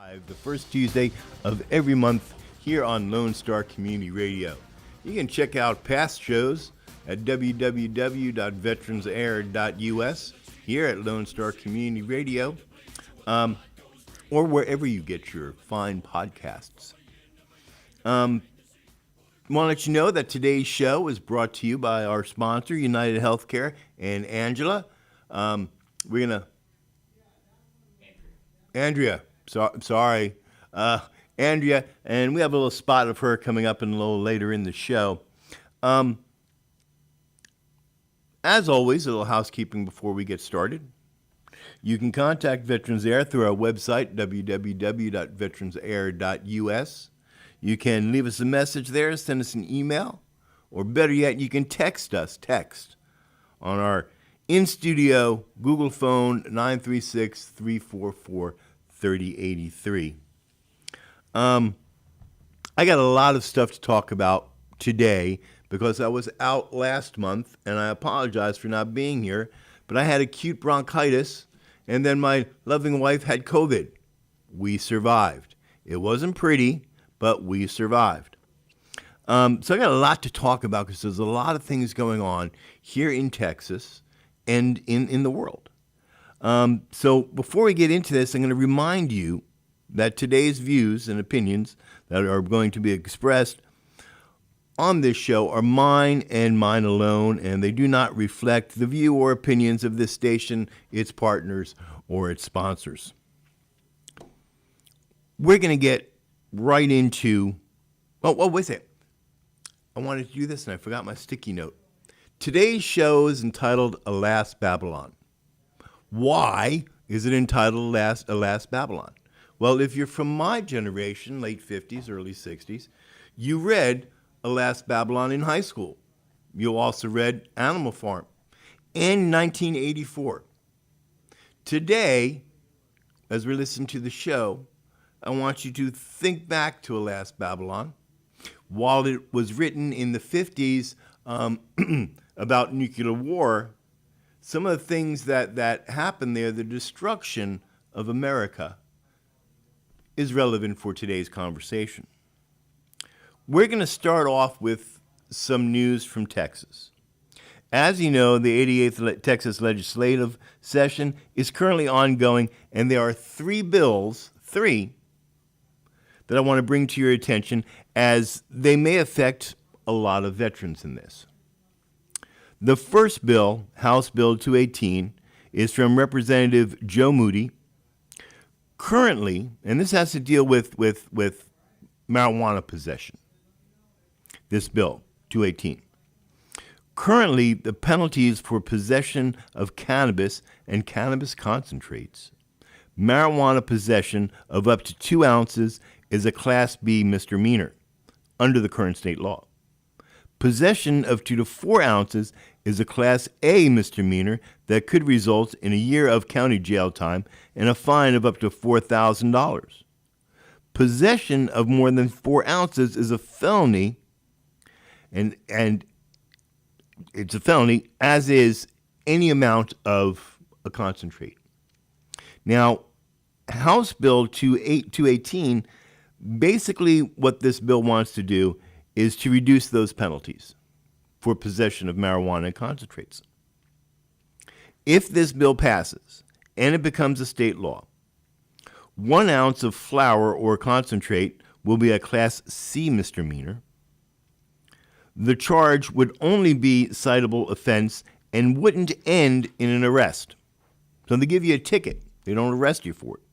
The first Tuesday of every month here on Lone Star Community Radio. You can check out past shows at www.veteransair.us here at Lone Star Community Radio, or wherever you get your fine podcasts. Want to let you know that today's show is brought to you by our sponsor, United Healthcare, and Angela. Andrea. Sorry. Andrea, and we have a little spot of her coming up a little later in the show. As always, a little housekeeping before we get started. You can contact Veterans Air through our website, www.veteransair.us. You can leave us a message there, send us an email, or better yet, you can text us, on our in-studio Google phone, 936-344-3083. I got a lot of stuff to talk about today because I was out last month, and I apologize for not being here, but I had acute bronchitis, and then my loving wife had COVID. We survived. It wasn't pretty, but we survived. So I got a lot to talk about because there's a lot of things going on here in Texas and in the world. So before we get into this, I'm going to remind you that today's views and opinions that are going to be expressed on this show are mine and mine alone, and they do not reflect the view or opinions of this station, its partners, or its sponsors. We're going to get right into, wait a second. I wanted to do this and I forgot my sticky note. Today's show is entitled Alas Babylon. Why is it entitled Alas Babylon? Well, if you're from my generation, late 50s, early 60s, you read Alas Babylon in high school. You also read Animal Farm in 1984. Today, as we listen to the show, I want you to think back to Alas Babylon. While it was written in the 50s about nuclear war, some of the things that happened there, the destruction of America, is relevant for today's conversation. We're going to start off with some news from Texas. As you know, the 88th Texas legislative session is currently ongoing, and there are three bills, that I want to bring to your attention as they may affect a lot of veterans in this. The first bill, House Bill 218, is from Representative Joe Moody. Currently, and this has to deal with marijuana possession, this bill, 218. Currently, the penalties for possession of cannabis and cannabis concentrates, marijuana possession of up to 2 ounces is a Class B misdemeanor under the current state law. Possession of 2 to 4 ounces is a Class A misdemeanor that could result in a year of county jail time and a fine of up to $4,000. Possession of more than 4 ounces is a felony, and it's a felony, as is any amount of a concentrate. Now, House Bill 218, basically what this bill wants to do is to reduce those penalties for possession of marijuana and concentrates. If this bill passes and it becomes a state law, 1 ounce of flour or concentrate will be a Class C misdemeanor. The charge would only be citable offense and wouldn't end in an arrest. So they give you a ticket. They don't arrest you for it.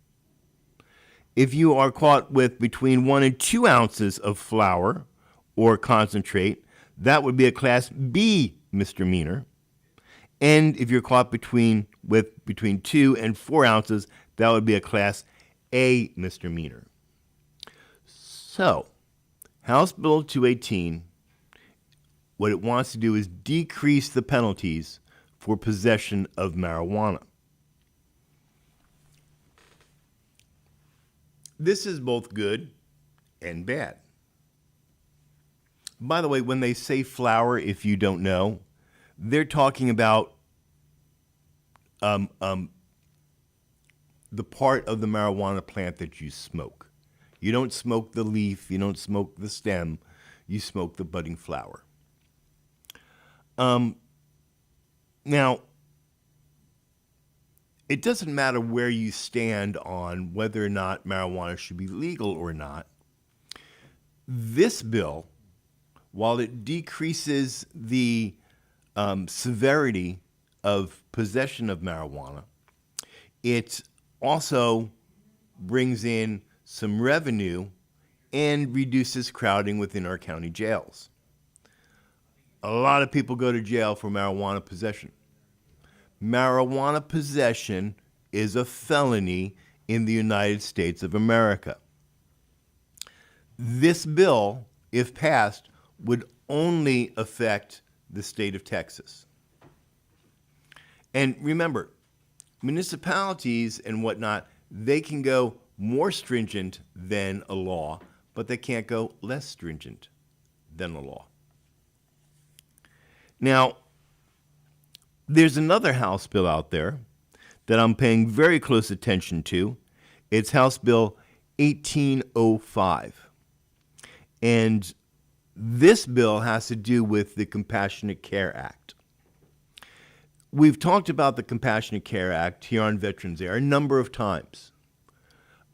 If you are caught with between 1 and 2 ounces of flour or concentrate, that would be a Class B misdemeanor. And if you're caught between 2 and 4 ounces, that would be a Class A misdemeanor. So, House Bill 218, what it wants to do is decrease the penalties for possession of marijuana. This is both good and bad. By the way, when they say flour, if you don't know, they're talking about the part of the marijuana plant that you smoke. You don't smoke the leaf, you don't smoke the stem, you smoke the budding flower. Now, it doesn't matter where you stand on whether or not marijuana should be legal or not. This bill, while it decreases the severity of possession of marijuana, it also brings in some revenue and reduces crowding within our county jails. A lot of people go to jail for marijuana possession. Marijuana possession is a felony in the United States of America. This bill, if passed, would only affect the state of Texas. And remember, municipalities and whatnot, they can go more stringent than a law, but they can't go less stringent than a law. Now, there's another House bill out there that I'm paying very close attention to. It's House Bill 1805. And this bill has to do with the Compassionate Care Act. We've talked about the Compassionate Care Act here on Veterans Air a number of times.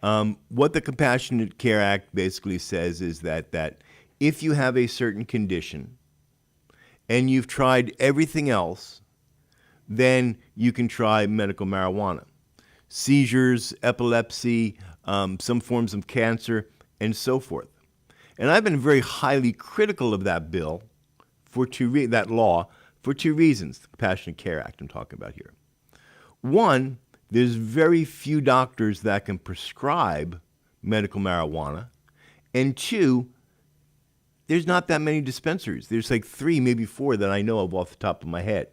What the Compassionate Care Act basically says is that if you have a certain condition and you've tried everything else, then you can try medical marijuana. Seizures, epilepsy, some forms of cancer, and so forth. And I've been very highly critical of that bill that law for two reasons, the Compassionate Care Act I'm talking about here. One, there's very few doctors that can prescribe medical marijuana. And two, there's not that many dispensaries. There's like 3, maybe 4 that I know of off the top of my head.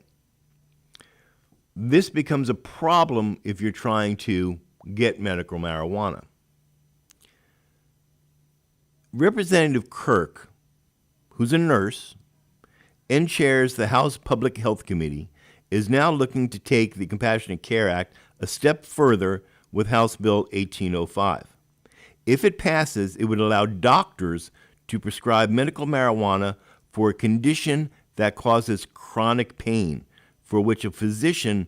This becomes a problem if you're trying to get medical marijuana. Representative Kirk, who's a nurse and chairs the House Public Health Committee, is now looking to take the Compassionate Care Act a step further with House Bill 1805. If it passes, it would allow doctors to prescribe medical marijuana for a condition that causes chronic pain, for which a physician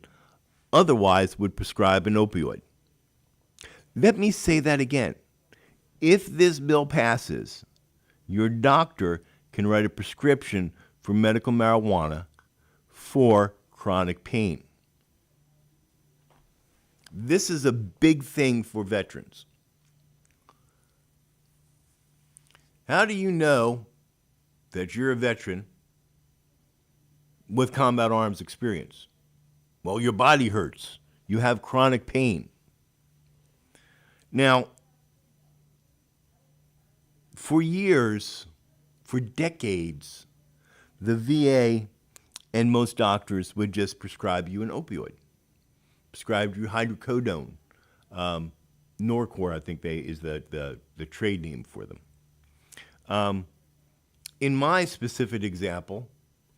otherwise would prescribe an opioid. Let me say that again. If this bill passes, your doctor can write a prescription for medical marijuana for chronic pain. This is a big thing for veterans. How do you know that you're a veteran with combat arms experience? Well, your body hurts. You have chronic pain. Now, for years, for decades, the VA and most doctors would just prescribe you an opioid, prescribe you hydrocodone. Norcor, I think is the trade name for them. In my specific example,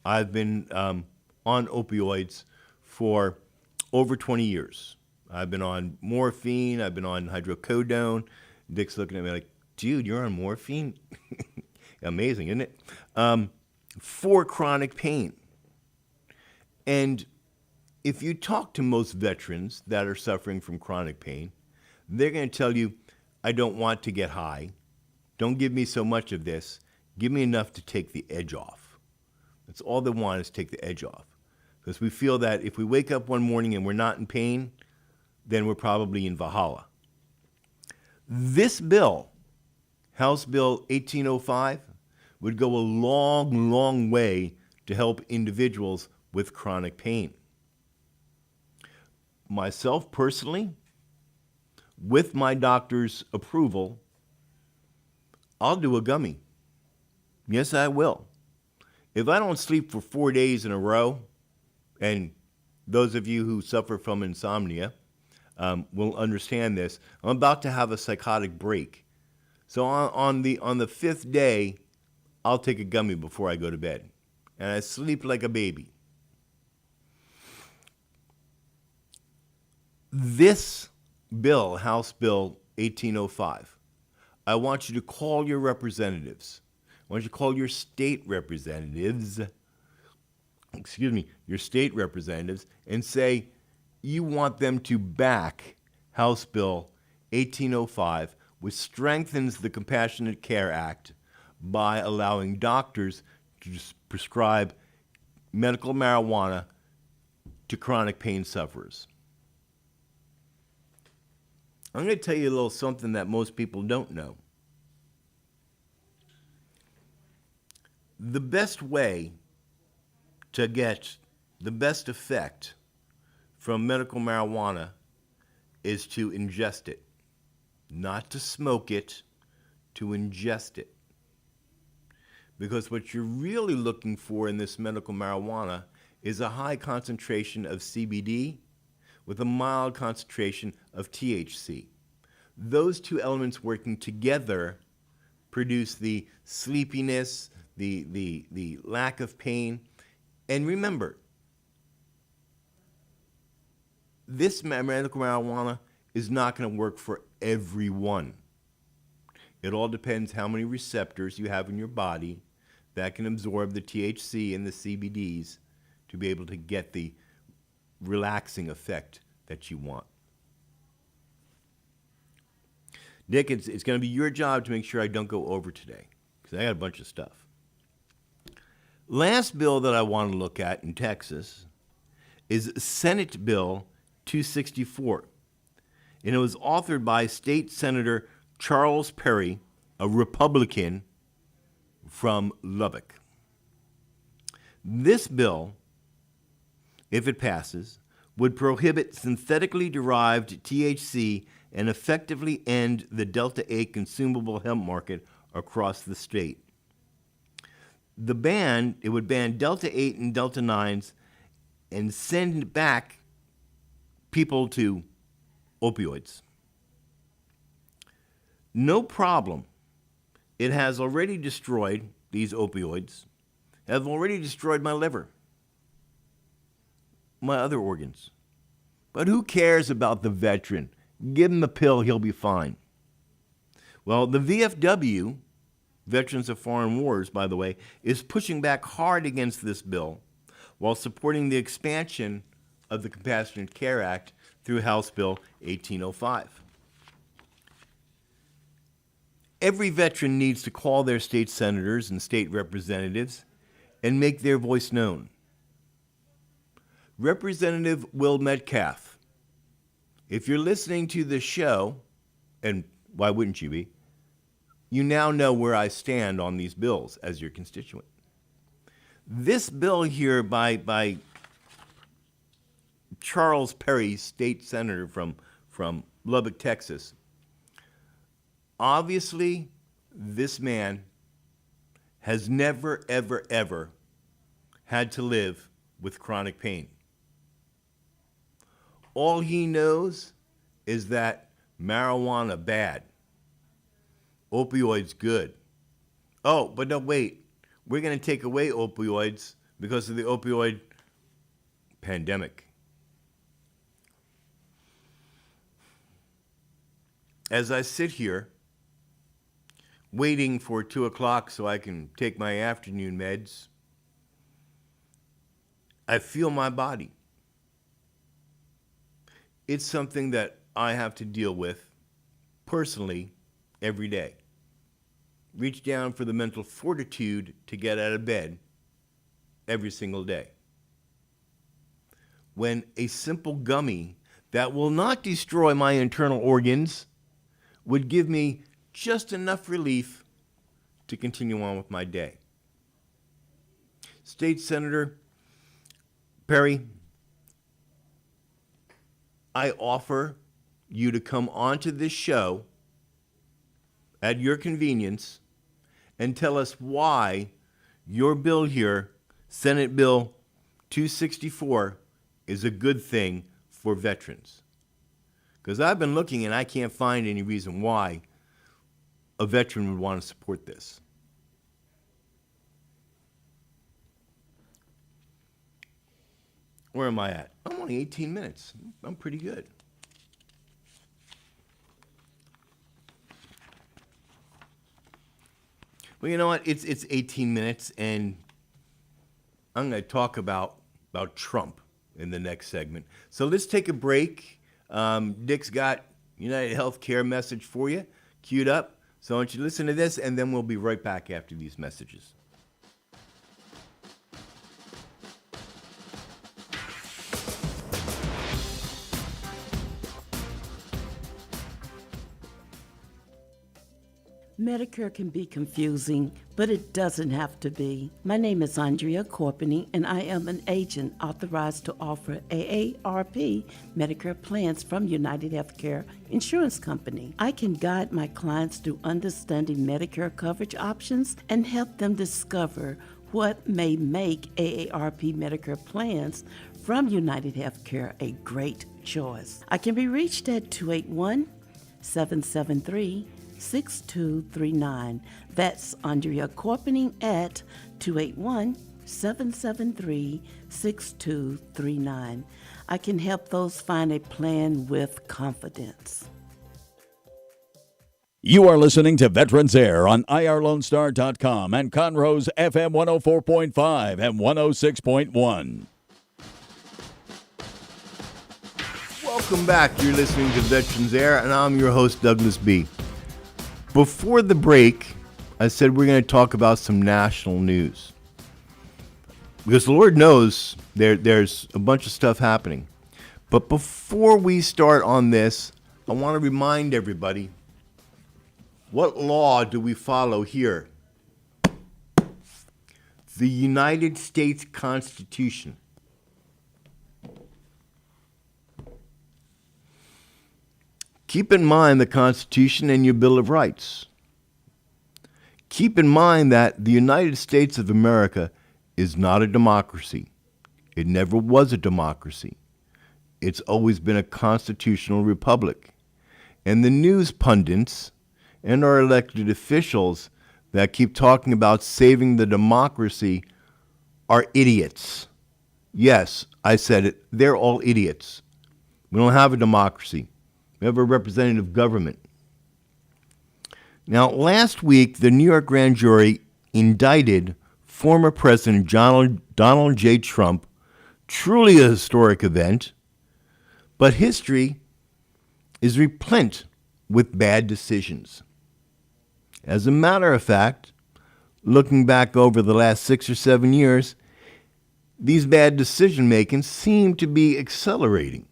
I've been on opioids for over 20 years. I've been on morphine, I've been on hydrocodone. Dick's looking at me like, dude, you're on morphine? Amazing, isn't it? For chronic pain. And if you talk to most veterans that are suffering from chronic pain, they're going to tell you, I don't want to get high. Don't give me so much of this. Give me enough to take the edge off. That's all they want, is take the edge off. Because we feel that if we wake up one morning and we're not in pain, then we're probably in Valhalla. This bill, House Bill 1805, would go a long, long way to help individuals with chronic pain. Myself personally, with my doctor's approval, I'll do a gummy. Yes, I will. If I don't sleep for 4 days in a row, and those of you who suffer from insomnia will understand this, I'm about to have a psychotic break. So on the 5th day, I'll take a gummy before I go to bed, and I sleep like a baby. This bill, House Bill 1805. I want you to call your representatives. I want you to call your state representatives, your state representatives, and say you want them to back House Bill 1805, which strengthens the Compassionate Care Act by allowing doctors to prescribe medical marijuana to chronic pain sufferers. I'm going to tell you a little something that most people don't know. The best way to get the best effect from medical marijuana is to ingest it. Not to smoke it, to ingest it. Because what you're really looking for in this medical marijuana is a high concentration of CBD with a mild concentration of THC. Those two elements working together produce the sleepiness, the lack of pain. And remember, this medical marijuana is not going to work for everyone. It all depends how many receptors you have in your body that can absorb the THC and the CBDs to be able to get the relaxing effect that you want. Nick, it's going to be your job to make sure I don't go over today, because I got a bunch of stuff. Last bill that I want to look at in Texas is Senate Bill 264. And it was authored by State Senator Charles Perry, a Republican from Lubbock. This bill, if it passes, would prohibit synthetically derived THC and effectively end the Delta-8 consumable hemp market across the state. It would ban Delta-8 and Delta-9s and send back people to opioids. No problem. It has already destroyed, these opioids, have already destroyed my liver, my other organs. But who cares about the veteran? Give him a pill, he'll be fine. Well, the VFW, Veterans of Foreign Wars, by the way, is pushing back hard against this bill while supporting the expansion of the Compassionate Care Act through House Bill 1805. Every veteran needs to call their state senators and state representatives and make their voice known. Representative Will Metcalf, if you're listening to this show, and why wouldn't you be, you now know where I stand on these bills as your constituent. This bill here by Charles Perry, state senator from Lubbock, Texas, obviously this man has never, ever, ever had to live with chronic pain. All he knows is that marijuana bad, opioids good. Oh, but no, wait, we're going to take away opioids because of the opioid pandemic. As I sit here waiting for 2 o'clock so I can take my afternoon meds, I feel my body. It's something that I have to deal with personally every day. Reach down for the mental fortitude to get out of bed every single day. When a simple gummy that will not destroy my internal organs would give me just enough relief to continue on with my day. State Senator Perry, I offer you to come onto this show at your convenience and tell us why your bill here, Senate Bill 264, is a good thing for veterans. Because I've been looking and I can't find any reason why a veteran would want to support this. Where am I at? I'm only 18 minutes. I'm pretty good. Well, you know what? It's 18 minutes, and I'm going to talk about Trump in the next segment. So let's take a break. Dick's got United Healthcare message for you queued up. So I want you to listen to this, and then we'll be right back after these messages. Medicare can be confusing, but it doesn't have to be. My name is Andrea Corpening, and I am an agent authorized to offer AARP Medicare plans from United Healthcare Insurance Company. I can guide my clients through understanding Medicare coverage options and help them discover what may make AARP Medicare plans from United Healthcare a great choice. I can be reached at 281-773-6239. That's Andrea Corpening at 281-773-6239. I can help those find a plan with confidence. You are listening to Veterans Air on IRLoneStar.com and Conroe's FM 104.5 and 106.1. Welcome back. You're listening to Veterans Air, and I'm your host, Douglas B. Before the break, I said we're going to talk about some national news. Because the Lord knows there's a bunch of stuff happening. But before we start on this, I want to remind everybody, what law do we follow here? The United States Constitution. Keep in mind the Constitution and your Bill of Rights. Keep in mind that the United States of America is not a democracy. It never was a democracy. It's always been a constitutional republic. And the news pundits and our elected officials that keep talking about saving the democracy are idiots. Yes, I said it. They're all idiots. We don't have a democracy. We have a representative government. Now, last week, the New York grand jury indicted former President Donald J. Trump. Truly a historic event, but history is replete with bad decisions. As a matter of fact, looking back over the last 6 or 7 years, these bad decision-making seem to be accelerating.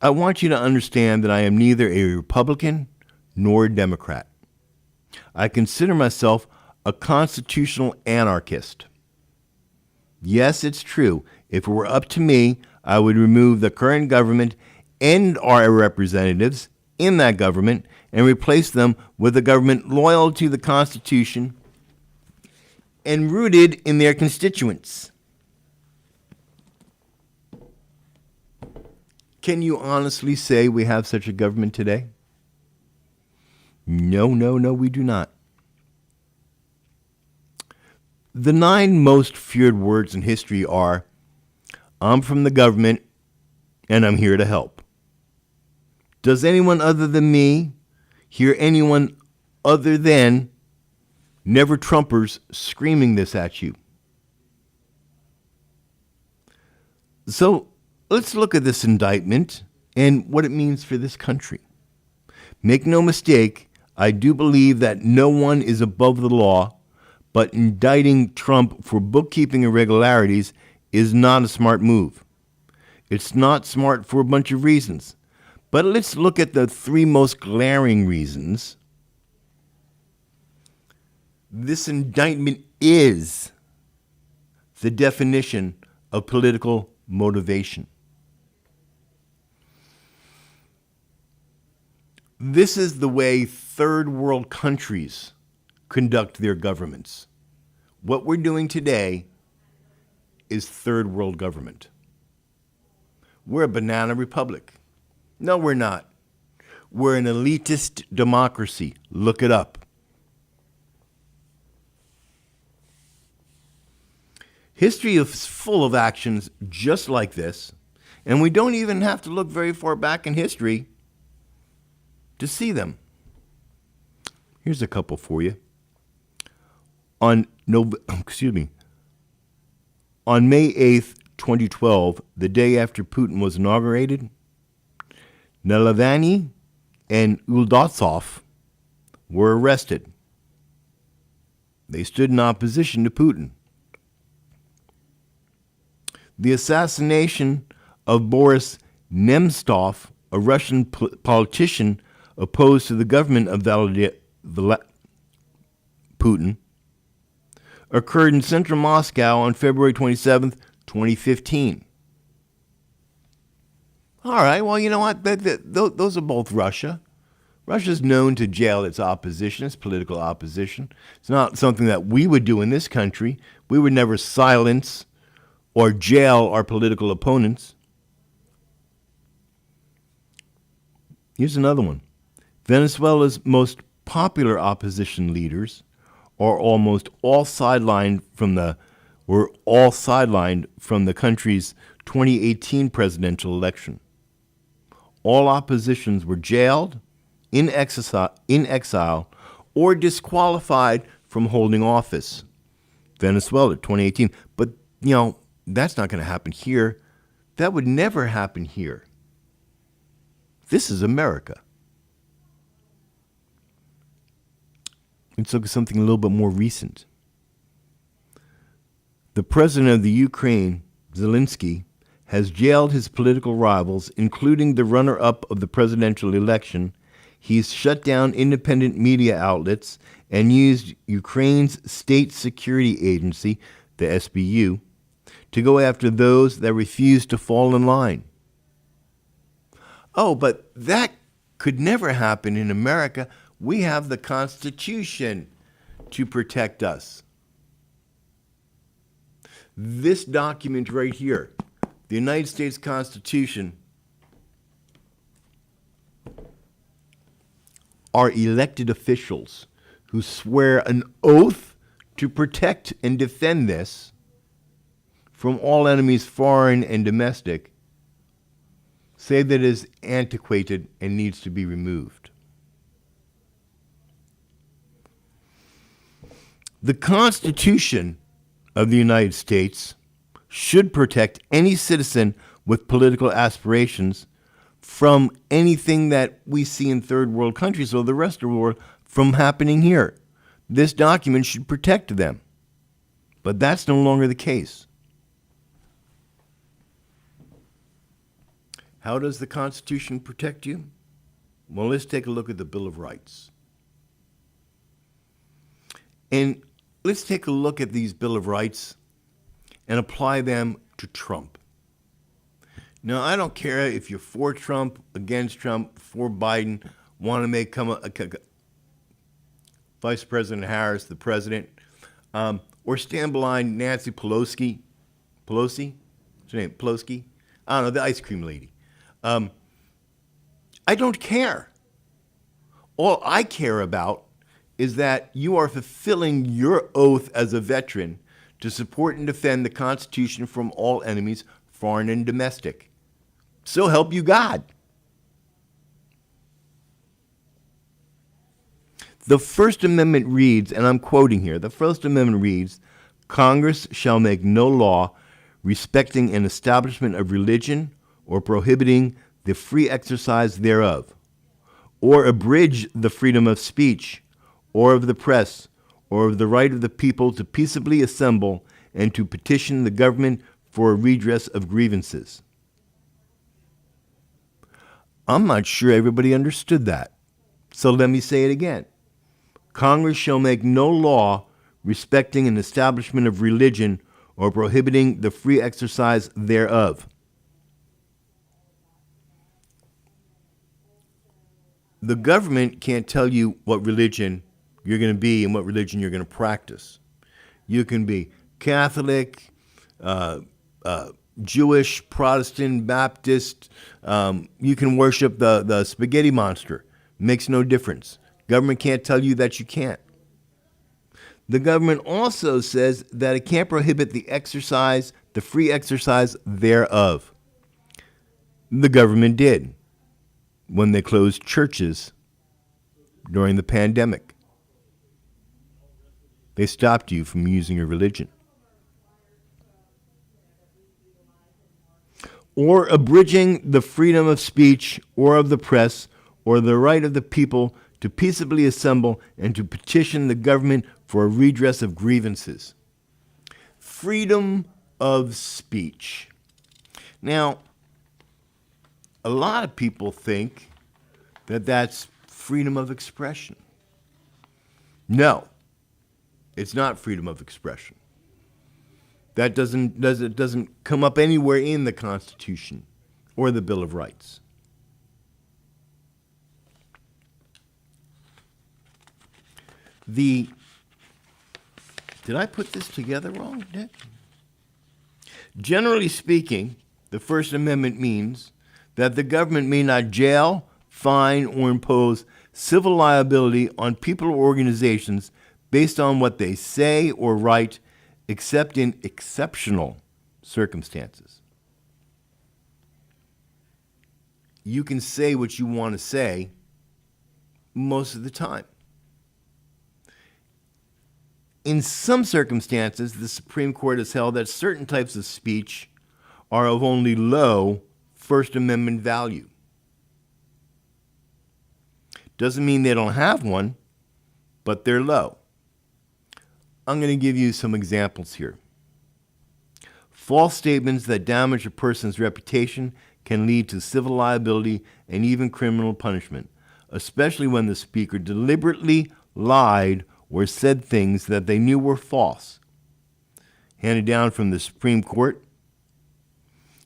I want you to understand that I am neither a Republican nor a Democrat. I consider myself a constitutional anarchist. Yes, it's true. If it were up to me, I would remove the current government and our representatives in that government and replace them with a government loyal to the Constitution and rooted in their constituents. Can you honestly say we have such a government today? No, we do not. The 9 most feared words in history are, I'm from the government and I'm here to help. Does anyone other than me hear anyone other than never Trumpers screaming this at you? So let's look at this indictment and what it means for this country. Make no mistake, I do believe that no one is above the law, but indicting Trump for bookkeeping irregularities is not a smart move. It's not smart for a bunch of reasons. But let's look at the 3 most glaring reasons. This indictment is the definition of political motivation. This is the way third world countries conduct their governments. What we're doing today is third world government. We're a banana republic. No, we're not. We're an elitist democracy. Look it up. History is full of actions just like this, and we don't even have to look very far back in history to see them. Here's a couple for you. On on May 8th, 2012, the day after Putin was inaugurated, Navalny and Uldasov were arrested. They stood in opposition to Putin. The assassination of Boris Nemtsov, a Russian politician opposed to the government of Putin, occurred in central Moscow on February 27th, 2015. All right, well, you know what? Those are both Russia. Russia's known to jail its opposition, its political opposition. It's not something that we would do in this country. We would never silence or jail our political opponents. Here's another one. Venezuela's most popular opposition leaders are almost all sidelined from the country's 2018 presidential election. All oppositions were jailed, in exile, or disqualified from holding office. Venezuela, 2018. But, that's not going to happen here. That would never happen here. This is America. Let's look at something a little bit more recent. The president of the Ukraine, Zelensky, has jailed his political rivals, including the runner-up of the presidential election. He's shut down independent media outlets and used Ukraine's state security agency, the SBU, to go after those that refuse to fall in line. Oh, but that could never happen in America. We have the Constitution to protect us. This document right here, the United States Constitution, are elected officials who swear an oath to protect and defend this from all enemies, foreign and domestic, say that it is antiquated and needs to be removed. The Constitution of the United States should protect any citizen with political aspirations from anything that we see in third world countries or the rest of the world from happening here. This document should protect them. But that's no longer the case. How does the Constitution protect you? Well, let's take a look at the Bill of Rights. And let's take a look at these Bill of Rights and apply them to Trump. Now, I don't care if you're for Trump, against Trump, for Biden, want to make Vice President Harris the president, or stand behind Nancy Pelosi? What's her name? Pelosi? I don't know, the ice cream lady. I don't care. All I care about is that you are fulfilling your oath as a veteran to support and defend the Constitution from all enemies, foreign and domestic. So help you God. The First Amendment reads, and I'm quoting here, the First Amendment reads, Congress shall make no law respecting an establishment of religion or prohibiting the free exercise thereof, or abridge the freedom of speech, or of the press, or of the right of the people to peaceably assemble and to petition the government for a redress of grievances. I'm not sure everybody understood that. So let me say it again. Congress shall make no law respecting an establishment of religion or prohibiting the free exercise thereof. The government can't tell you what religion you're going to be and what religion you're going to practice. You can be Catholic, Jewish, Protestant, Baptist. You can worship the spaghetti monster. Makes no difference. Government can't tell you that you can't. The government also says that it can't prohibit the exercise, the free exercise thereof. The government did when they closed churches during the pandemic. they stopped you from using your religion. Or abridging the freedom of speech or of the press or the right of the people to peaceably assemble and to petition the government for a redress of grievances. Freedom of speech. Now, a lot of people think that that's freedom of expression. No, it's not freedom of expression. That doesn't come up anywhere in the Constitution or the Bill of Rights. Did I put this together wrong, Dick? Generally speaking, the First Amendment means that the government may not jail, fine, or impose civil liability on people or organizations based on what they say or write, except in exceptional circumstances. You can say what you want to say most of the time. In some circumstances, the Supreme Court has held that certain types of speech are of only low First Amendment value. Doesn't mean they don't have one, but they're low. I'm going to give you some examples here. False statements that damage a person's reputation can lead to civil liability and even criminal punishment, especially when the speaker deliberately lied or said things that they knew were false. Handed down from the Supreme Court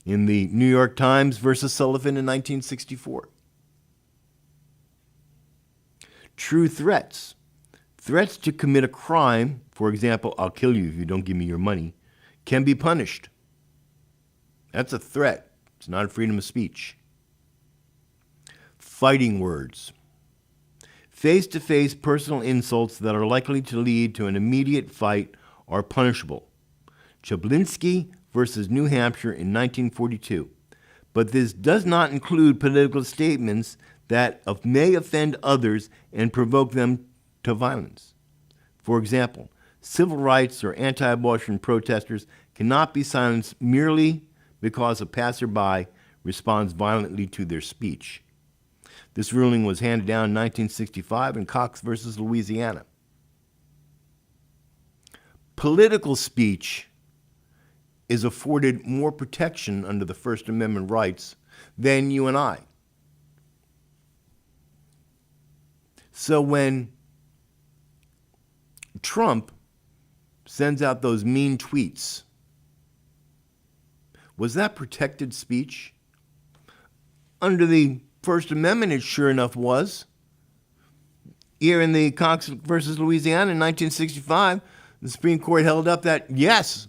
in the New York Times versus Sullivan in 1964. True threats. Threats to commit a crime, for example, I'll kill you if you don't give me your money, can be punished. That's a threat. It's not freedom of speech. Fighting words. Face-to-face personal insults that are likely to lead to an immediate fight are punishable. Chablinsky versus New Hampshire in 1942. But this does not include political statements that may offend others and provoke them to violence. For example, civil rights or anti-abortion protesters cannot be silenced merely because a passerby responds violently to their speech. This ruling was handed down in 1965 in Cox versus Louisiana. Political speech is afforded more protection under the First Amendment rights than you and I. So when Trump sends out those mean tweets, was that protected speech? Under the First Amendment, it sure enough was. Here in the Cox versus Louisiana in 1965, the Supreme Court held up that, yes,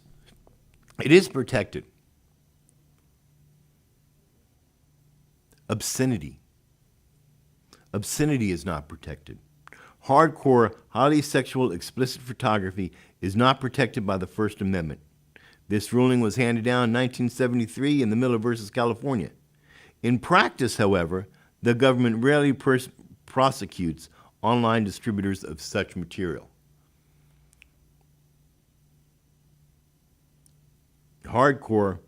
it is protected. Obscenity. Obscenity is not protected. Hardcore, highly sexual, explicit photography is not protected by the First Amendment. This ruling was handed down in 1973 in the Miller versus California. In practice, however, the government rarely prosecutes online distributors of such material. Hardcore,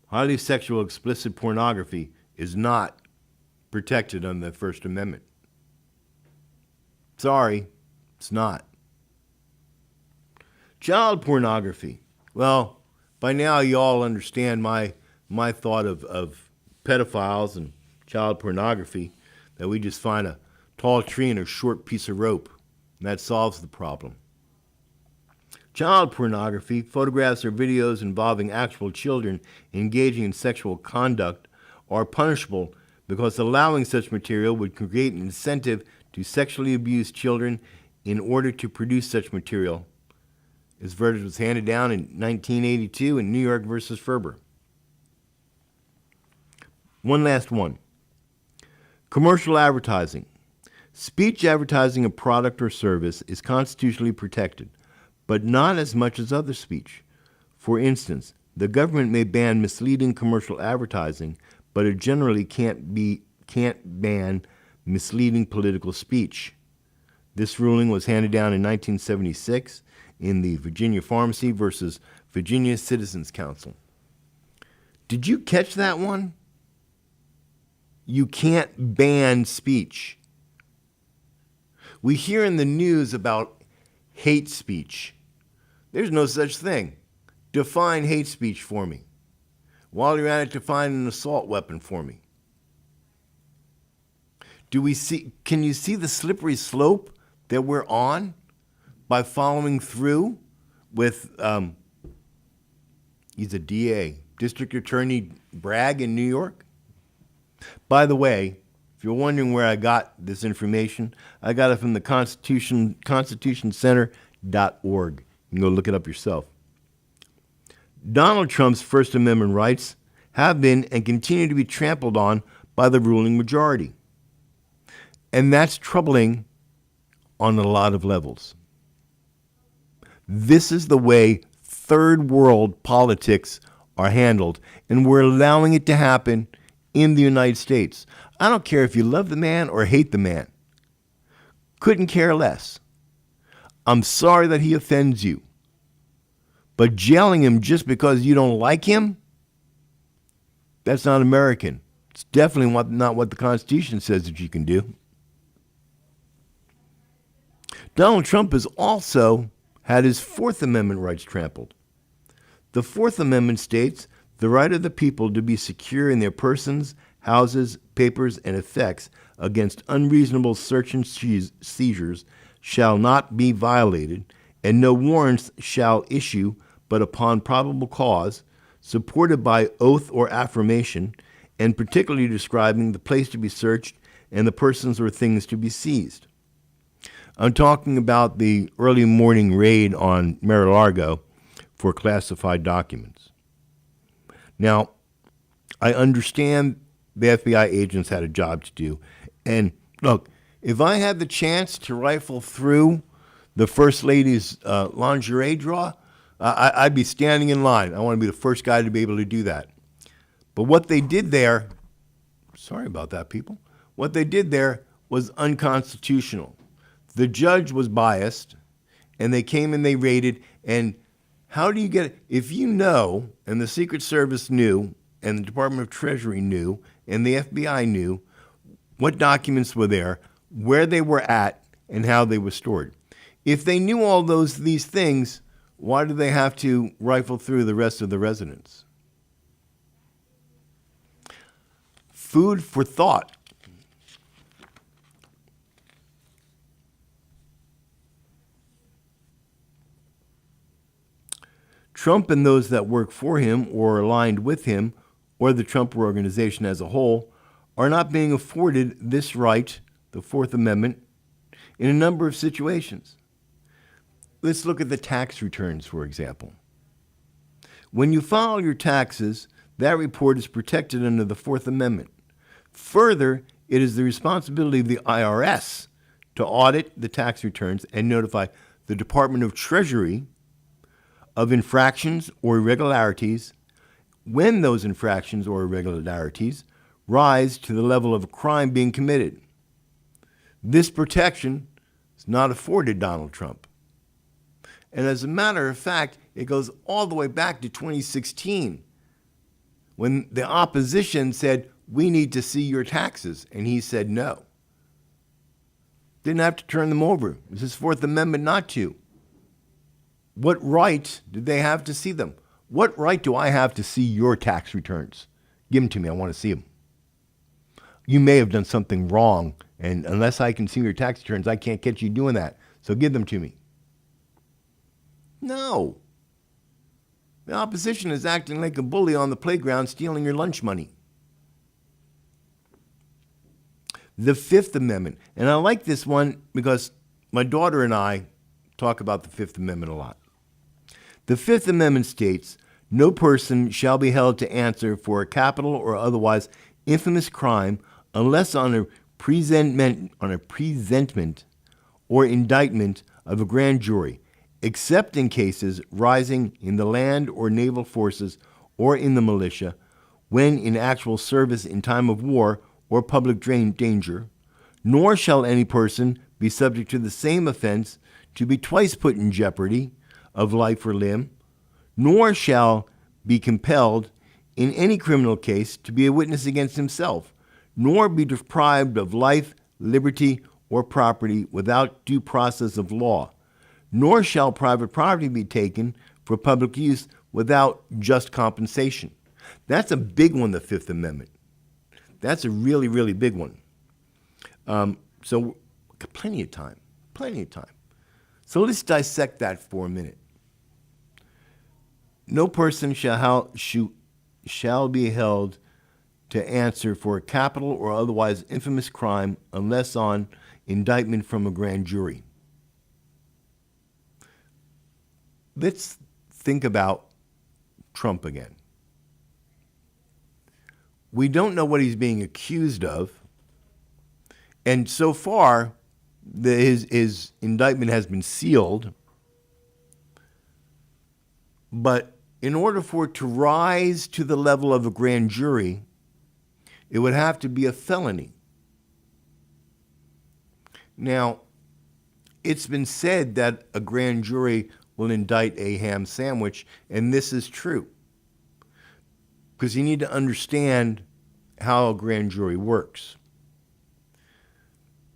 highly sexual, explicit pornography is not protected under the First Amendment. Sorry, it's not. Child pornography. Well, by now you all understand my thought of pedophiles and child pornography, that we just find a tall tree and a short piece of rope, and that solves the problem. Child pornography, photographs or videos involving actual children engaging in sexual conduct, are punishable because allowing such material would create an incentive to sexually abuse children in order to produce such material. This verdict was handed down in 1982 in New York versus Ferber. One last one. Commercial advertising. Speech advertising a product or service is constitutionally protected, but not as much as other speech. For instance, the government may ban misleading commercial advertising, but it generally can't ban misleading political speech. This ruling was handed down in 1976 in the Virginia Pharmacy versus Virginia Citizens Council. Did you catch that one? You can't ban speech. We hear in the news about hate speech. There's no such thing. Define hate speech for me. While you're at it, define an assault weapon for me. Can you see the slippery slope that we're on by following through with, he's a DA, District Attorney Bragg in New York? By the way, if you're wondering where I got this information, I got it from the constitutioncenter.org. You can go look it up yourself. Donald Trump's First Amendment rights have been and continue to be trampled on by the ruling majority. And that's troubling on a lot of levels. This is the way third world politics are handled, and we're allowing it to happen in the United States. I don't care if you love the man or hate the man. Couldn't care less. I'm sorry that he offends you. But jailing him just because you don't like him, that's not American. It's definitely not what the Constitution says that you can do. Donald Trump has also had his Fourth Amendment rights trampled. The Fourth Amendment states the right of the people to be secure in their persons, houses, papers, and effects against unreasonable search and seizures shall not be violated, and no warrants shall issue but upon probable cause, supported by oath or affirmation, and particularly describing the place to be searched and the persons or things to be seized. I'm talking about the early morning raid on Mar-a-Lago for classified documents. Now, I understand the FBI agents had a job to do. And look, if I had the chance to rifle through the First Lady's lingerie drawer, I'd be standing in line. I want to be the first guy to be able to do that. But what they did there, sorry about that, people, what they did there was unconstitutional. The judge was biased, and they came and they raided. And how do you get it? If you know, and the Secret Service knew, and the Department of Treasury knew, and the FBI knew what documents were there, where they were at, and how they were stored. If they knew all these things, why do they have to rifle through the rest of the residence? Food for thought. Trump and those that work for him or are aligned with him or the Trump organization as a whole are not being afforded this right, the Fourth Amendment, in a number of situations. Let's look at the tax returns, for example. When you file your taxes, that report is protected under the Fourth Amendment. Further, it is the responsibility of the IRS to audit the tax returns and notify the Department of Treasury of infractions or irregularities when those infractions or irregularities rise to the level of a crime being committed. This protection is not afforded Donald Trump. And as a matter of fact, it goes all the way back to 2016 when the opposition said, we need to see your taxes. And he said no. Didn't have to turn them over. It was his Fourth Amendment not to. What right did they have to see them? What right do I have to see your tax returns? Give them to me. I want to see them. You may have done something wrong, and unless I can see your tax returns, I can't catch you doing that. So give them to me. No. The opposition is acting like a bully on the playground, stealing your lunch money. The Fifth Amendment. And I like this one because my daughter and I talk about the Fifth Amendment a lot. The Fifth Amendment states, no person shall be held to answer for a capital or otherwise infamous crime unless on a presentment or indictment of a grand jury, except in cases rising in the land or naval forces or in the militia, when in actual service in time of war or public danger, nor shall any person be subject to the same offense to be twice put in jeopardy of life or limb, nor shall be compelled in any criminal case to be a witness against himself, nor be deprived of life, liberty, or property without due process of law, nor shall private property be taken for public use without just compensation. That's a big one, the Fifth Amendment. That's a really, really big one. So plenty of time. So let's dissect that for a minute. No person shall be held to answer for a capital or otherwise infamous crime unless on indictment from a grand jury. Let's think about Trump again. We don't know what he's being accused of, and so far, his indictment has been sealed. But in order for it to rise to the level of a grand jury, it would have to be a felony. Now, it's been said that a grand jury will indict a ham sandwich, and this is true. Because you need to understand how a grand jury works.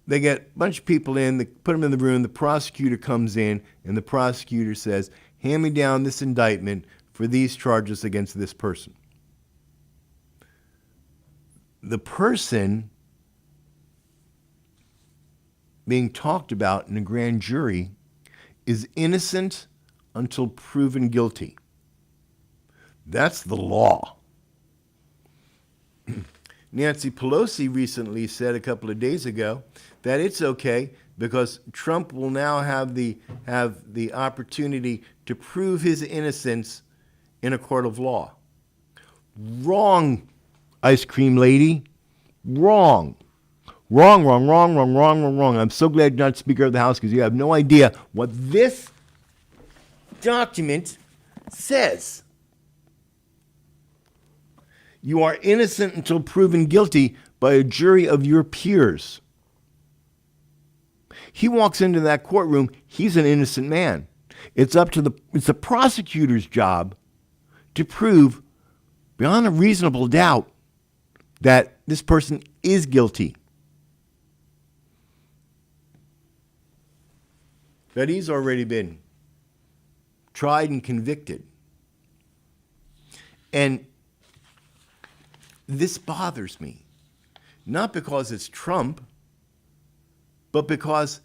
They get a bunch of people in, they put them in the room, the prosecutor comes in, and the prosecutor says, hand me down this indictment for these charges against this person. The person being talked about in a grand jury is innocent until proven guilty. That's the law. Nancy Pelosi recently said a couple of days ago that it's okay because Trump will now have the opportunity to prove his innocence in a court of law. Wrong, ice cream lady. Wrong. Wrong. I'm so glad you're not Speaker of the House because you have no idea what this document says. You are innocent until proven guilty by a jury of your peers. He walks into that courtroom, he's an innocent man. It's the prosecutor's job to prove beyond a reasonable doubt that this person is guilty. That he's already been tried and convicted. And this bothers me, not because it's Trump, but because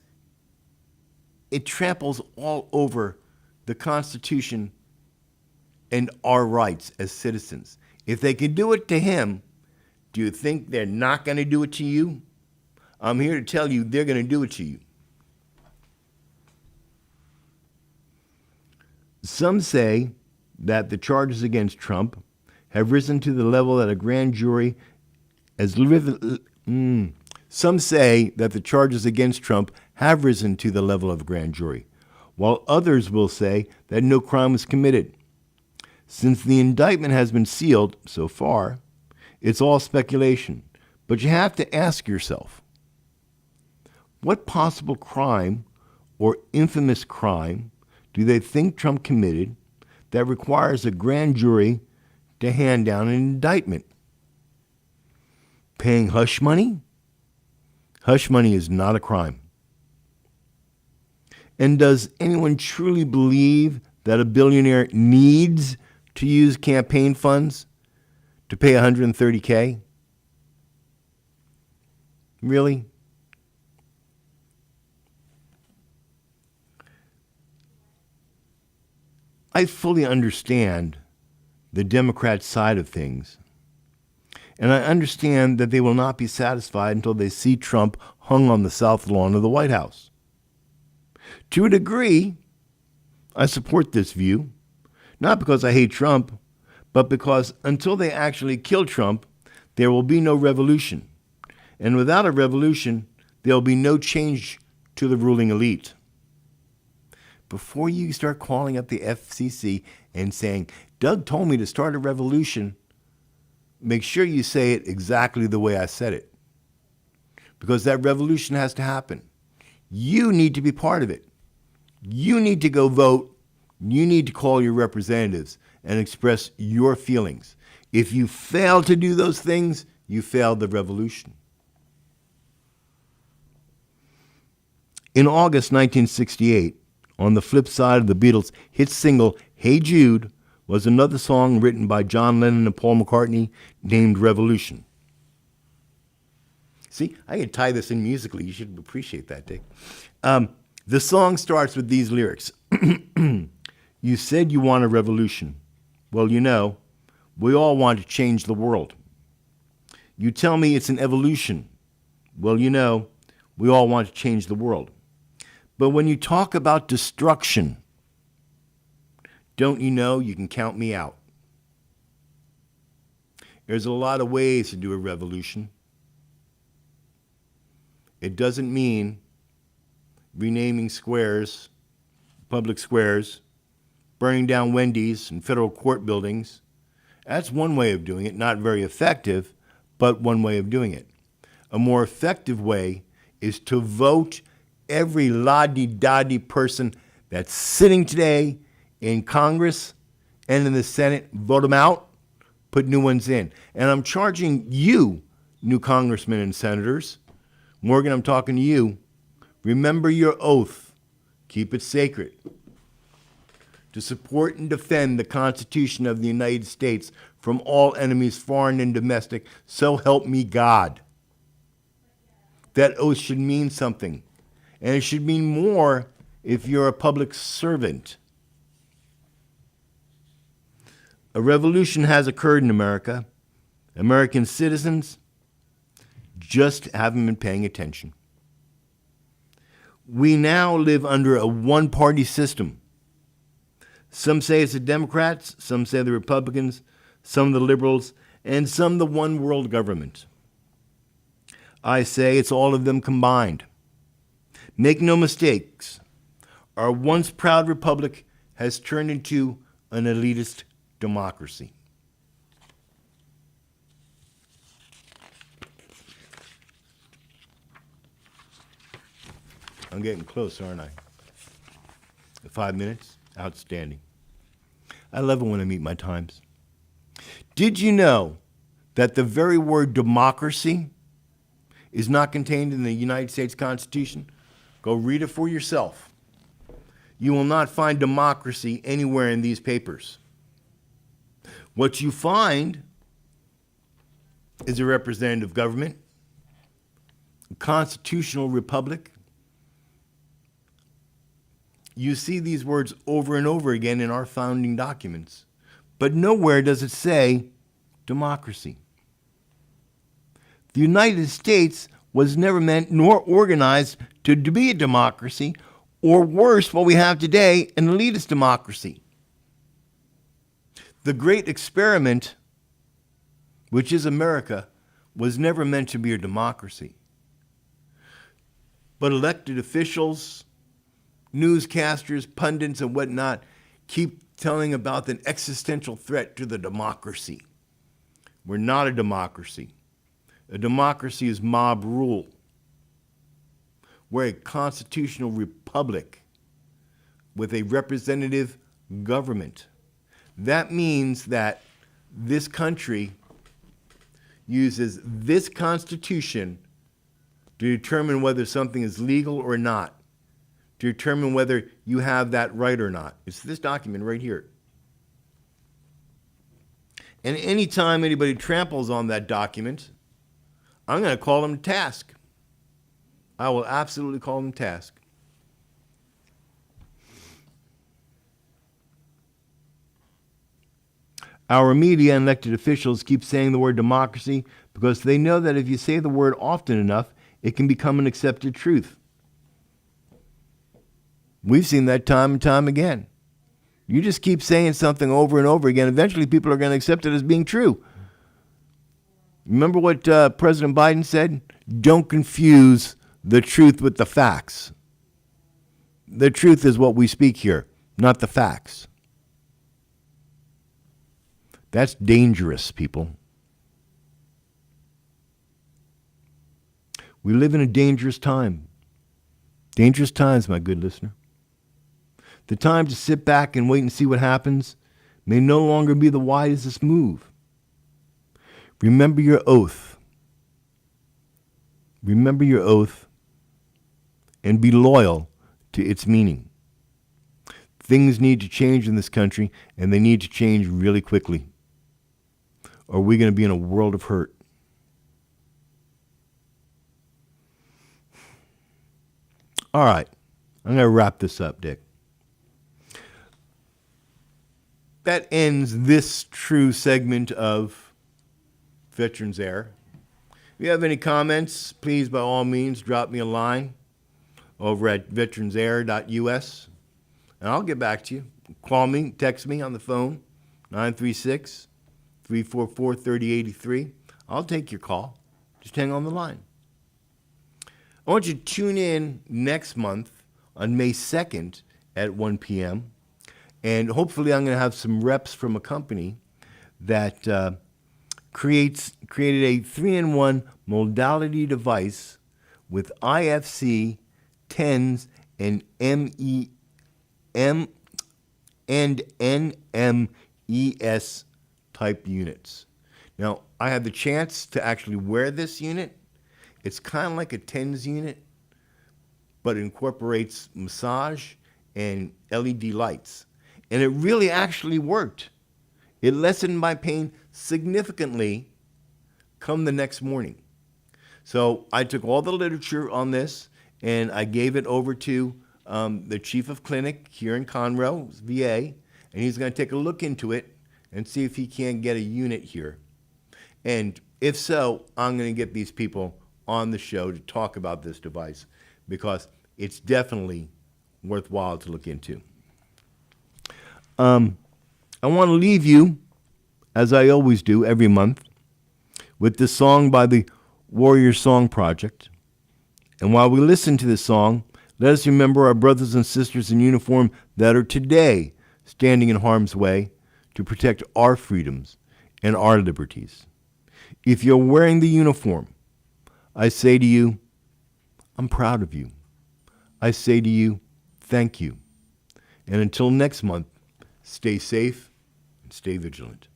it tramples all over the Constitution and our rights as citizens. If they can do it to him, do you think they're not going to do it to you? I'm here to tell you they're going to do it to you. Some say that the charges against Trump have risen to the level that a grand jury Some say that the charges against Trump have risen to the level of a grand jury, while others will say that no crime was committed. Since the indictment has been sealed so far, it's all speculation. But you have to ask yourself, what possible crime or infamous crime do they think Trump committed that requires a grand jury to hand down an indictment? Paying hush money? Hush money is not a crime. And does anyone truly believe that a billionaire needs to use campaign funds to pay $130K? Really? I fully understand the Democrat side of things, and I understand that they will not be satisfied until they see Trump hung on the south lawn of the White House. To a degree, I support this view, not because I hate Trump, but because until they actually kill Trump, there will be no revolution. And without a revolution, there will be no change to the ruling elite. Before you start calling up the FCC and saying, Doug told me to start a revolution, make sure you say it exactly the way I said it. Because that revolution has to happen. You need to be part of it. You need to go vote You need to call your representatives and express your feelings. If you fail to do those things, you failed the revolution. In August 1968, on the flip side of the Beatles' hit single, Hey Jude, was another song written by John Lennon and Paul McCartney named Revolution. See, I can tie this in musically. You should appreciate that, Dick. The song starts with these lyrics. You said you want a revolution. Well, you know, we all want to change the world. You tell me it's an evolution. Well, you know, we all want to change the world. But when you talk about destruction, don't you know you can count me out? There's a lot of ways to do a revolution. It doesn't mean renaming squares, public squares, burning down Wendy's and federal court buildings. That's one way of doing it, not very effective, but one way of doing it. A more effective way is to vote every la-di-da-di person that's sitting today in Congress and in the Senate, vote them out, put new ones in. And I'm charging you, new congressmen and senators, Morgan, I'm talking to you, remember your oath, keep it sacred, to support and defend the Constitution of the United States from all enemies, foreign and domestic, so help me God. That oath should mean something, and it should mean more if you're a public servant. A revolution has occurred in America. American citizens just haven't been paying attention. We now live under a one-party system. Some say it's the Democrats, some say the Republicans, some the liberals, and some the one-world government. I say it's all of them combined. Make no mistakes, our once proud republic has turned into an elitist democracy. I'm getting close, aren't I? 5 minutes? Outstanding. I love it when I meet my times. Did you know that the very word democracy is not contained in the United States Constitution? Go read it for yourself. You will not find democracy anywhere in these papers. What you find is a representative government, a constitutional republic. You see these words over and over again in our founding documents, but nowhere does it say democracy. The United States was never meant nor organized to be a democracy, or worse, what we have today, an elitist democracy. The great experiment, which is America, was never meant to be a democracy. But elected officials, newscasters, pundits, and whatnot keep telling about the existential threat to the democracy. We're not a democracy. A democracy is mob rule. We're a constitutional republic with a representative government. That means that this country uses this Constitution to determine whether something is legal or not, to determine whether you have that right or not. It's this document right here. And anytime anybody tramples on that document, I'm going to call them to task. I will absolutely call them to task. Our media and elected officials keep saying the word democracy because they know that if you say the word often enough, it can become an accepted truth. We've seen that time and time again. You just keep saying something over and over again, eventually people are going to accept it as being true. Remember what President Biden said? Don't confuse the truth with the facts. The truth is what we speak here, not the facts. That's dangerous, people. We live in a dangerous time. Dangerous times, my good listener. The time to sit back and wait and see what happens may no longer be the wisest move. Remember your oath. Remember your oath and be loyal to its meaning. Things need to change in this country, and they need to change really quickly, or we're going to be in a world of hurt. All right, I'm going to wrap this up, Dick. That ends this true segment of Veterans Air. If you have any comments, please, by all means, drop me a line over at veteransair.us, and I'll get back to you. Call me, text me on the phone, 936-344-3083. I'll take your call. Just hang on the line. I want you to tune in next month on May 2nd at 1 p.m., and hopefully I'm going to have some reps from a company that created a 3-in-1 modality device with IFC 10s and NMES type units. Now, I had the chance to actually wear this unit. It's kind of like a TENS unit, but it incorporates massage and LED lights. And it really actually worked. It lessened my pain significantly come the next morning. So I took all the literature on this and I gave it over to the chief of clinic here in Conroe, VA, and he's going to take a look into it and see if he can get a unit here. And if so, I'm going to get these people on the show to talk about this device because it's definitely worthwhile to look into. I want to leave you, as I always do every month, with this song by the Warrior Song Project. And while we listen to this song, let us remember our brothers and sisters in uniform that are today standing in harm's way to protect our freedoms and our liberties. If you're wearing the uniform, I say to you, I'm proud of you. I say to you, thank you. And until next month, stay safe and stay vigilant.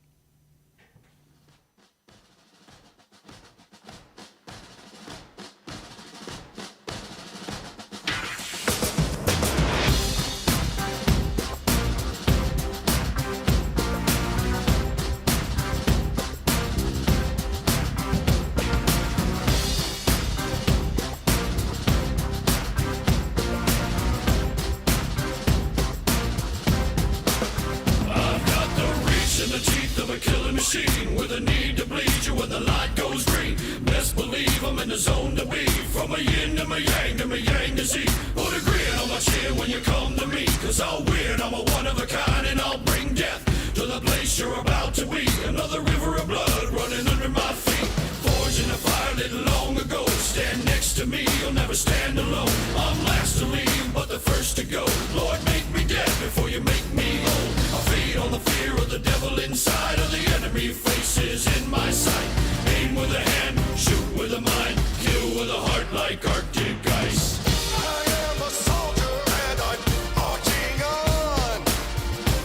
With a need to bleed you when the light goes green. Best believe I'm in the zone to be. From a yin to my yang to my yang to Z. Put a grin on my chin when you come to me. Cause I'll win, I'm a one of a kind. And I'll bring death to the place you're about to be. Another river of blood running under my feet. Forged in a fire lit long ago. Stand next to me, you'll never stand alone. I'm last to leave, but the first to go. Lord, make me dead before you make me old. I feed on the fear of the devil inside of the enemy faces in my sight. Aim with a hand, shoot with a mind, kill with a heart like Arctic ice. I am a soldier and I'm marching on.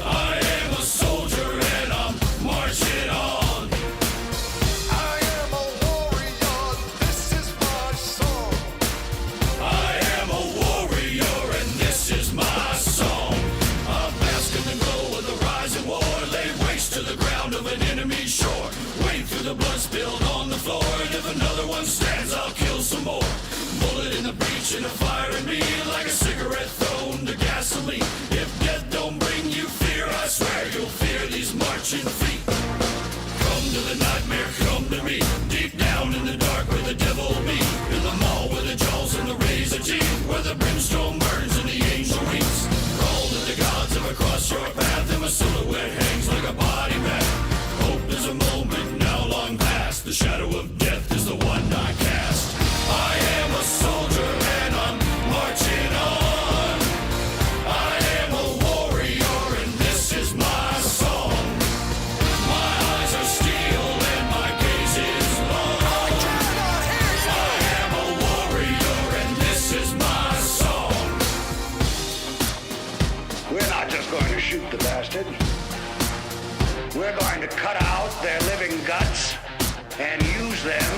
I am a soldier and I'm marching on. I am a warrior, this is my song. I am a warrior and this is my song. I'm basking in the glow of the rising war. Lay waste to the ground of an enemy shore. Wade through the blood spilled on the floor. And if another one stands, I'll kill some more. Bullet in the breach and a fire in me. Like a cigarette thrown to gasoline. If death don't bring you fear, I swear you'll fear these marching feet. Come to the nightmare, come to me. Deep down in the dark where the devil be. In the mall where the jaws and the razor teeth. Where the brimstone burns and the angel weeps. Call to the gods of across your path. And my silhouette hangs like a body bag. Hope is a moment now long past. The shadow of death is the one I cast. I am a soldier and I'm marching on. I am a warrior and this is my song. going to cut out their living guts and use them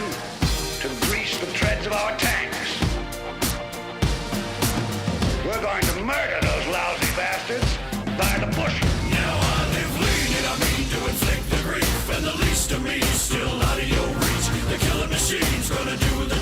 to grease the treads of our tanks. We're going to murder those lousy bastards by the bushel. Now I live lean and I mean to inflict the grief, and the least of me is still out of your reach. The killing machine's gonna do the